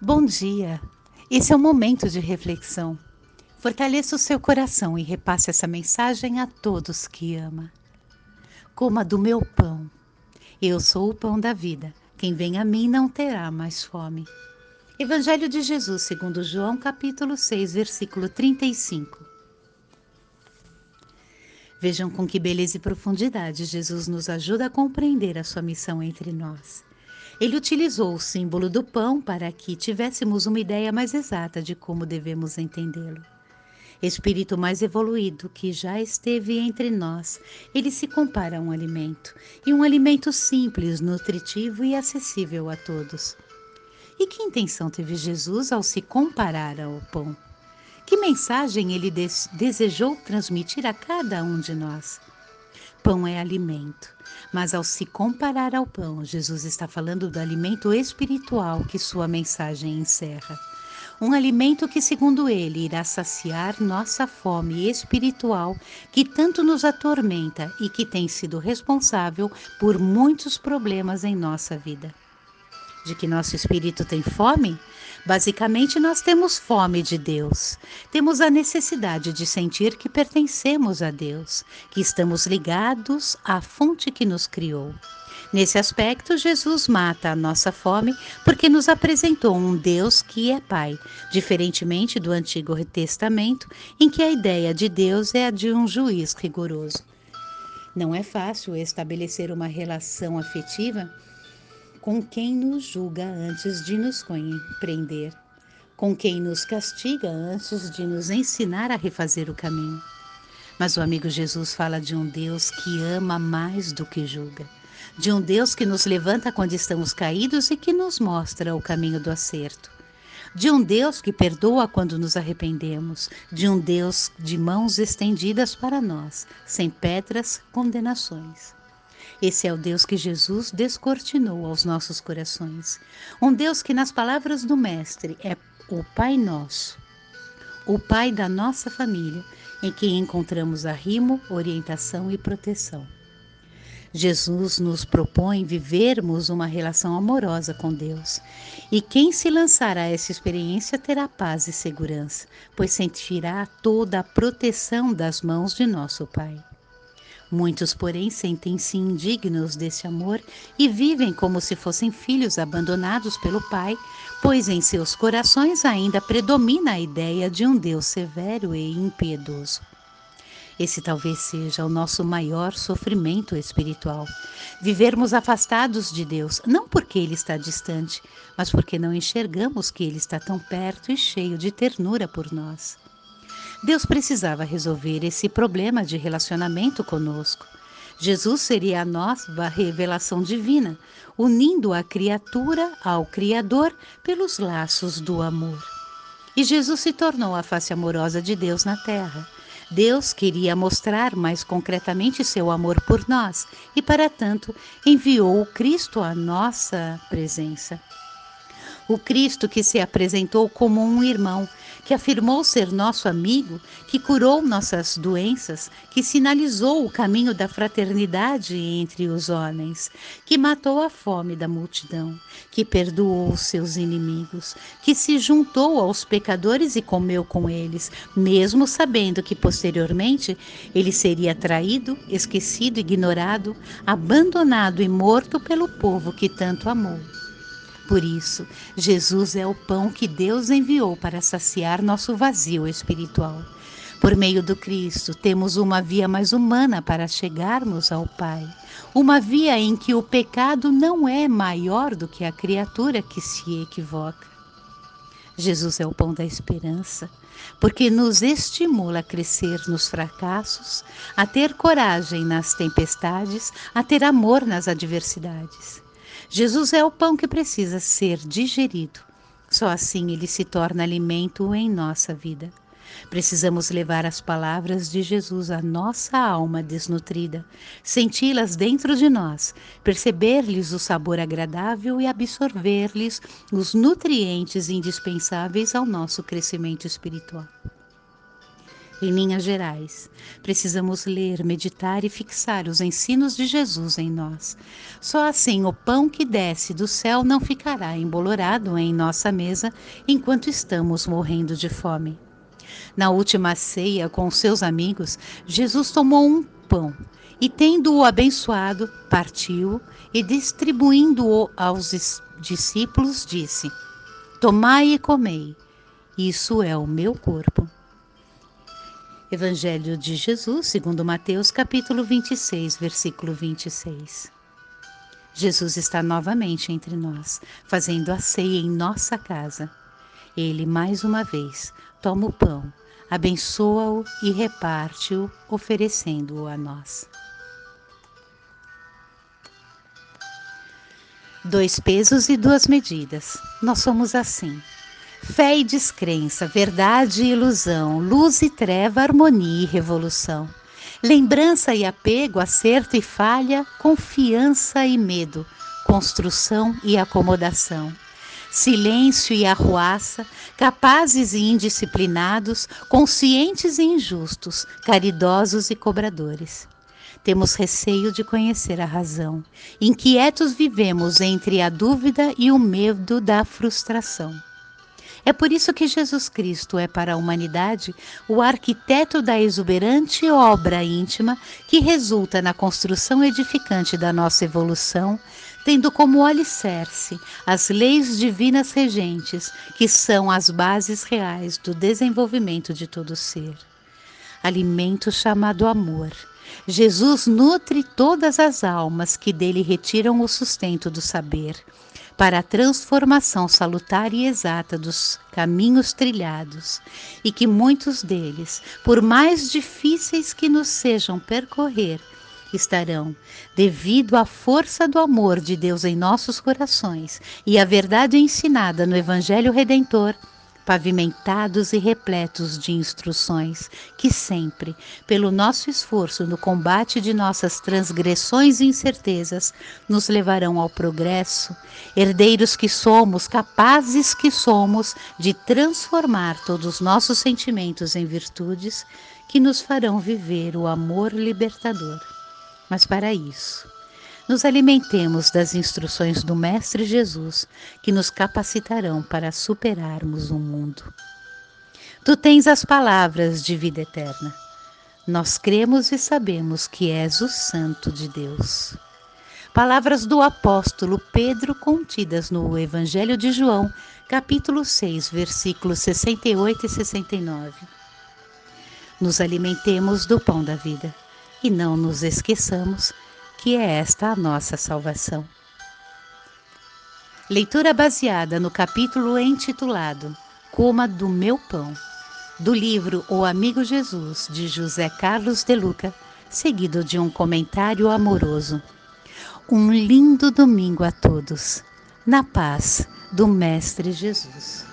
Bom dia! Esse é o momento de reflexão. Fortaleça o seu coração e repasse essa mensagem a todos que ama. Coma do meu pão. Eu sou o pão da vida. Quem vem a mim não terá mais fome. Evangelho de Jesus, segundo João, capítulo 6, versículo 35. Vejam com que beleza e profundidade Jesus nos ajuda a compreender a sua missão entre nós. Ele utilizou o símbolo do pão para que tivéssemos uma ideia mais exata de como devemos entendê-lo. Espírito mais evoluído que já esteve entre nós, ele se compara a um alimento, e um alimento simples, nutritivo e acessível a todos. E que intenção teve Jesus ao se comparar ao pão? Que mensagem ele desejou transmitir a cada um de nós? Pão é alimento, mas ao se comparar ao pão, Jesus está falando do alimento espiritual que sua mensagem encerra. Um alimento que, segundo ele, irá saciar nossa fome espiritual que tanto nos atormenta e que tem sido responsável por muitos problemas em nossa vida. De que nosso espírito tem fome? Basicamente, nós temos fome de Deus. Temos a necessidade de sentir que pertencemos a Deus, que estamos ligados à fonte que nos criou. Nesse aspecto, Jesus mata a nossa fome porque nos apresentou um Deus que é Pai, diferentemente do Antigo Testamento, em que a ideia de Deus é a de um juiz rigoroso. Não é fácil estabelecer uma relação afetiva com quem nos julga antes de nos compreender, com quem nos castiga antes de nos ensinar a refazer o caminho. Mas o amigo Jesus fala de um Deus que ama mais do que julga, de um Deus que nos levanta quando estamos caídos e que nos mostra o caminho do acerto, de um Deus que perdoa quando nos arrependemos, de um Deus de mãos estendidas para nós, sem pedras, condenações. Esse é o Deus que Jesus descortinou aos nossos corações. Um Deus que, nas palavras do Mestre, é o Pai Nosso, o Pai da nossa família, em quem encontramos arrimo, orientação e proteção. Jesus nos propõe vivermos uma relação amorosa com Deus. E quem se lançar a essa experiência terá paz e segurança, pois sentirá toda a proteção das mãos de nosso Pai. Muitos, porém, sentem-se indignos desse amor e vivem como se fossem filhos abandonados pelo Pai, pois em seus corações ainda predomina a ideia de um Deus severo e impiedoso. Esse talvez seja o nosso maior sofrimento espiritual. Vivermos afastados de Deus, não porque Ele está distante, mas porque não enxergamos que Ele está tão perto e cheio de ternura por nós. Deus precisava resolver esse problema de relacionamento conosco. Jesus seria a nova revelação divina, unindo a criatura ao Criador pelos laços do amor. E Jesus se tornou a face amorosa de Deus na terra. Deus queria mostrar mais concretamente seu amor por nós e, para tanto, enviou o Cristo à nossa presença. O Cristo que se apresentou como um irmão, que afirmou ser nosso amigo, que curou nossas doenças, que sinalizou o caminho da fraternidade entre os homens, que matou a fome da multidão, que perdoou os seus inimigos, que se juntou aos pecadores e comeu com eles, mesmo sabendo que posteriormente ele seria traído, esquecido, ignorado, abandonado e morto pelo povo que tanto amou. Por isso, Jesus é o pão que Deus enviou para saciar nosso vazio espiritual. Por meio do Cristo, temos uma via mais humana para chegarmos ao Pai. Uma via em que o pecado não é maior do que a criatura que se equivoca. Jesus é o pão da esperança, porque nos estimula a crescer nos fracassos, a ter coragem nas tempestades, a ter amor nas adversidades. Jesus é o pão que precisa ser digerido. Só assim ele se torna alimento em nossa vida. Precisamos levar as palavras de Jesus à nossa alma desnutrida, senti-las dentro de nós, perceber-lhes o sabor agradável e absorver-lhes os nutrientes indispensáveis ao nosso crescimento espiritual. Em linhas gerais, precisamos ler, meditar e fixar os ensinos de Jesus em nós. Só assim o pão que desce do céu não ficará embolorado em nossa mesa enquanto estamos morrendo de fome. Na última ceia com seus amigos, Jesus tomou um pão e, tendo-o abençoado, partiu e, distribuindo-o aos discípulos, disse: Tomai e comei, isso é o meu corpo. Evangelho de Jesus, segundo Mateus, capítulo 26, versículo 26. Jesus está novamente entre nós, fazendo a ceia em nossa casa. Ele, mais uma vez, toma o pão, abençoa-o e reparte-o, oferecendo-o a nós. 2 pesos e 2 medidas. Nós somos assim. Fé e descrença, verdade e ilusão, luz e treva, harmonia e revolução. Lembrança e apego, acerto e falha, confiança e medo, construção e acomodação. Silêncio e arruaça, capazes e indisciplinados, conscientes e injustos, caridosos e cobradores. Temos receio de conhecer a razão. Inquietos vivemos entre a dúvida e o medo da frustração. É por isso que Jesus Cristo é para a humanidade o arquiteto da exuberante obra íntima que resulta na construção edificante da nossa evolução, tendo como alicerce as leis divinas regentes, que são as bases reais do desenvolvimento de todo ser. Alimento chamado amor. Jesus nutre todas as almas que dele retiram o sustento do saber, para a transformação salutar e exata dos caminhos trilhados, e que muitos deles, por mais difíceis que nos sejam percorrer, estarão, devido à força do amor de Deus em nossos corações e à verdade ensinada no Evangelho Redentor, pavimentados e repletos de instruções que sempre, pelo nosso esforço no combate de nossas transgressões e incertezas, nos levarão ao progresso, herdeiros que somos, capazes que somos de transformar todos os nossos sentimentos em virtudes que nos farão viver o amor libertador. Mas para isso, nos alimentemos das instruções do Mestre Jesus, que nos capacitarão para superarmos o mundo. Tu tens as palavras de vida eterna. Nós cremos e sabemos que és o Santo de Deus. Palavras do apóstolo Pedro contidas no Evangelho de João, capítulo 6, versículos 68 e 69. Nos alimentemos do pão da vida e não nos esqueçamos que é esta a nossa salvação. Leitura baseada no capítulo intitulado Coma do Meu Pão, do livro O Amigo Jesus, de José Carlos de Luca, seguido de um comentário amoroso. Um lindo domingo a todos, na paz do Mestre Jesus.